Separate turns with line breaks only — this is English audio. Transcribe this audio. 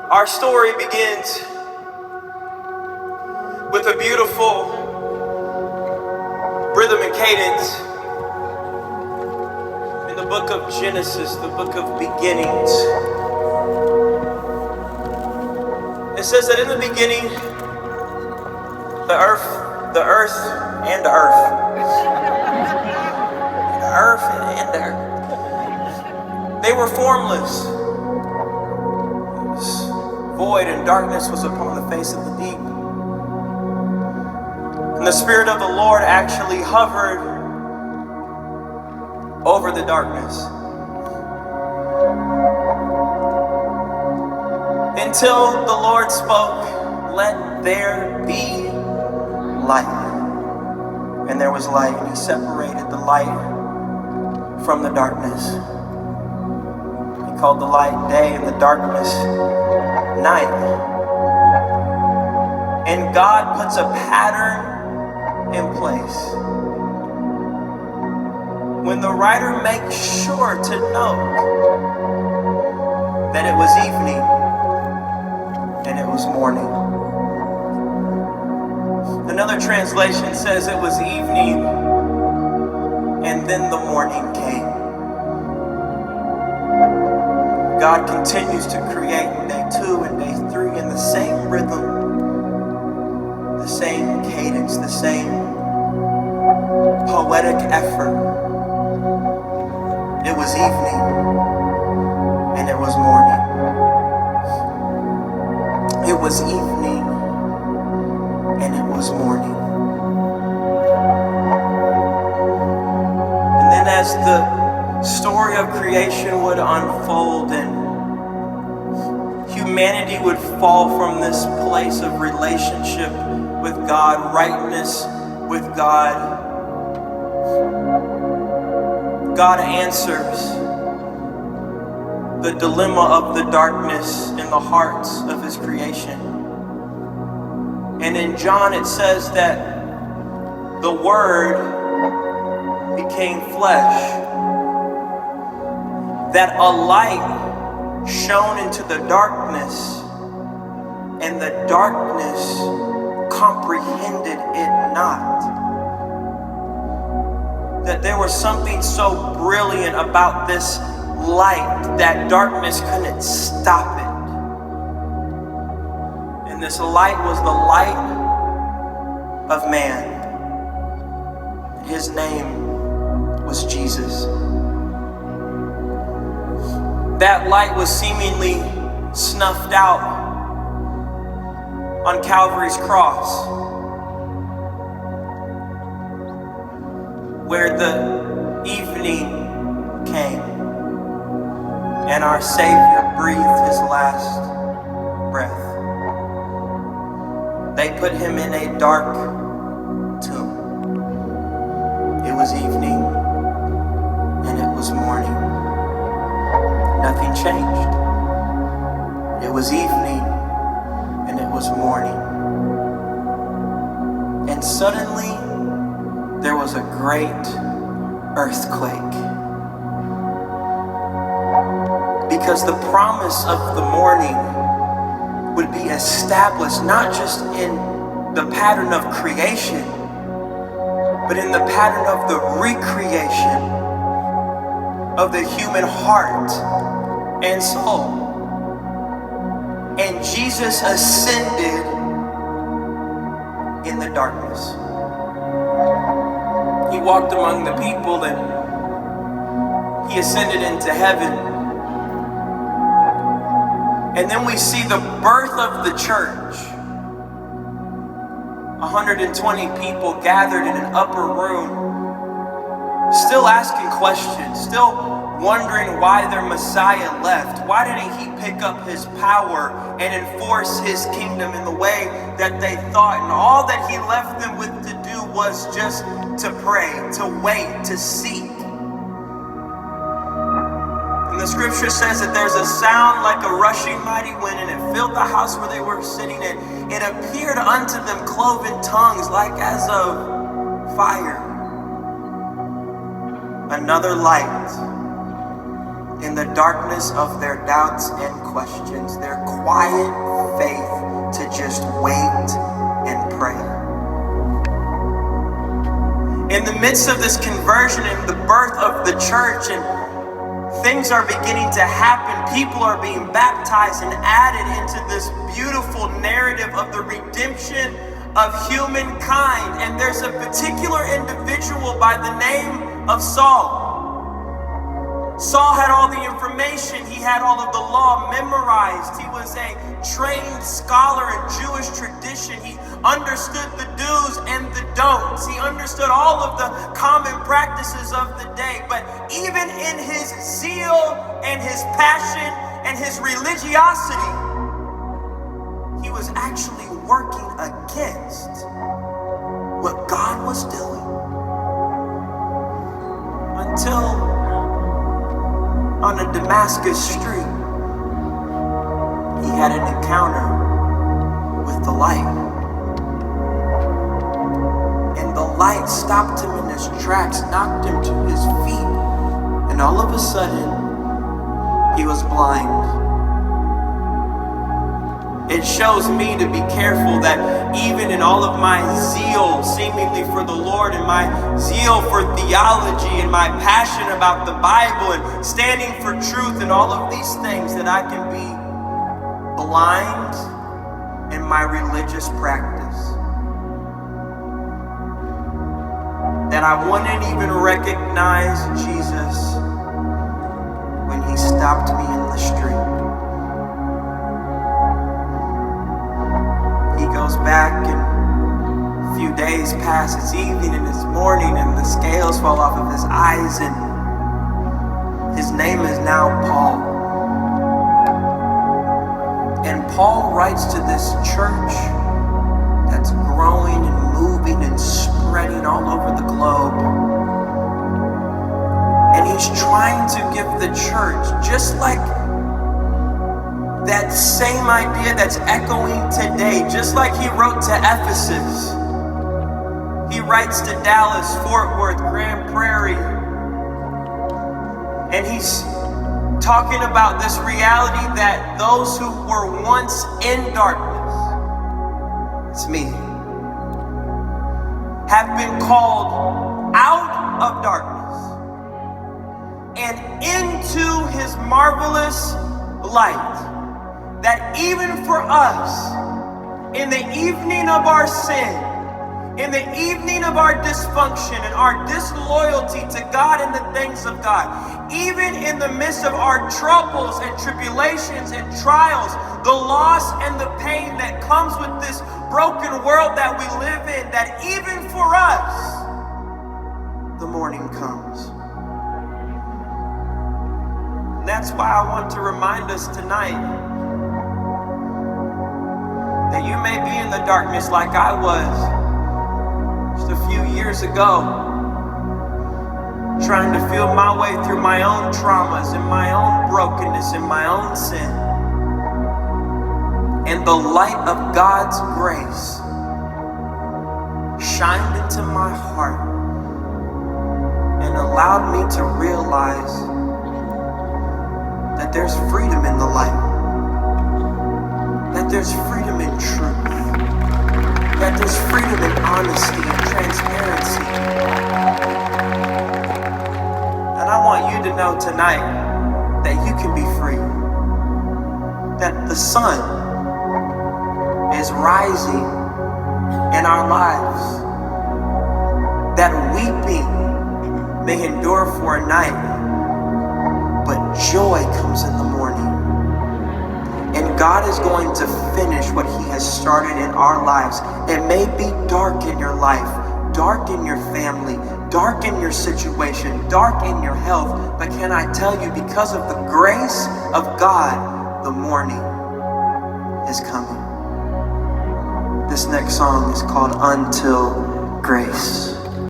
Our story begins with a beautiful rhythm and cadence in the book of Genesis, the book of beginnings. It says that in the beginning, the earth and the earth, they were formless. It was void and darkness was upon the face of the deep. And the Spirit of the Lord actually hovered over the darkness until the Lord spoke, "Let there be light." And there was light, and he separated the light from the darkness. He called the light day and the darkness night. And God puts a pattern in place. When the writer makes sure to note that it was evening and it was morning. Another translation says it was evening and then the morning came. God continues to create in day 2 and day 3 in the same rhythm, the same cadence, the same poetic effort. It was evening and it was morning. It was evening and it was morning. And then as the story of creation would unfold and humanity would fall from this place of relationship with God, rightness with God, God answers the dilemma of the darkness in the hearts of his creation. And in John it says that the Word became flesh, that a light shone into the darkness, and the darkness comprehended it not. That there was something so brilliant about this light that darkness couldn't stop it. And this light was the light of man. His name was Jesus. That light was seemingly snuffed out on Calvary's cross, where the evening came and our Savior breathed his last breath. They put him in a dark tomb. It was evening and it was morning. Nothing changed. It was evening and it was morning. And suddenly there was a great earthquake. Because the promise of the morning would be established not just in the pattern of creation, but in the pattern of the recreation of the human heart and soul. And Jesus ascended in the darkness. He walked among the people and he ascended into heaven. And then we see the birth of the church. 120 people gathered in an upper room, still asking questions, still wondering why their Messiah left. Why didn't he pick up his power and enforce his kingdom in the way that they thought? And all that he left them with to do was just to pray, to wait, to seek. And the scripture says that there's a sound like a rushing mighty wind, and it filled the house where they were sitting, and it appeared unto them cloven tongues like as of fire. Another light in the darkness of their doubts and questions, their quiet faith to just wait and pray. In the midst of this conversion and the birth of the church, and things are beginning to happen, people are being baptized and added into this beautiful narrative of the redemption of humankind. And there's a particular individual by the name of Saul. Saul had all the information. He had all of the law memorized. He was a trained scholar in Jewish tradition. He understood the do's and the don'ts. He understood all of the common practices of the day. But even in his zeal and his passion and his religiosity, he was actually working against what God was doing. Until on a Damascus street, he had an encounter with the light. And the light stopped him in his tracks, knocked him to his feet, and all of a sudden, he was blind. It shows me to be careful that even in all of my zeal seemingly for the Lord, and my zeal for theology, and my passion about the Bible and standing for truth and all of these things, that I can be blind in my religious practice. That I wouldn't even recognize Jesus when he stopped me in the street. Goes back, and a few days pass. It's evening and it's morning, and the scales fall off of his eyes, and his name is now Paul. And Paul writes to this church that's growing and moving and spreading all over the globe. And he's trying to give the church, just like that same idea that's echoing today, just like he wrote to Ephesus. He writes to Dallas, Fort Worth, Grand Prairie. And he's talking about this reality that those who were once in darkness, it's me, have been called out of darkness and into his marvelous light. That even for us, in the evening of our sin, in the evening of our dysfunction and our disloyalty to God and the things of God, even in the midst of our troubles and tribulations and trials, the loss and the pain that comes with this broken world that we live in, that even for us, the morning comes. And that's why I want to remind us tonight that you may be in the darkness like I was just a few years ago, trying to feel my way through my own traumas and my own brokenness and my own sin. And the light of God's grace shined into my heart and allowed me to realize that there's freedom in the light. That there's freedom in truth. That there's freedom in honesty and transparency. And I want you to know tonight that you can be free. That the sun is rising in our lives. That weeping may endure for a night, but joy comes in the morning. And God is going to finish what he has started in our lives. It may be dark in your life, dark in your family, dark in your situation, dark in your health. But can I tell you, because of the grace of God, the morning is coming. This next song is called Until Grace.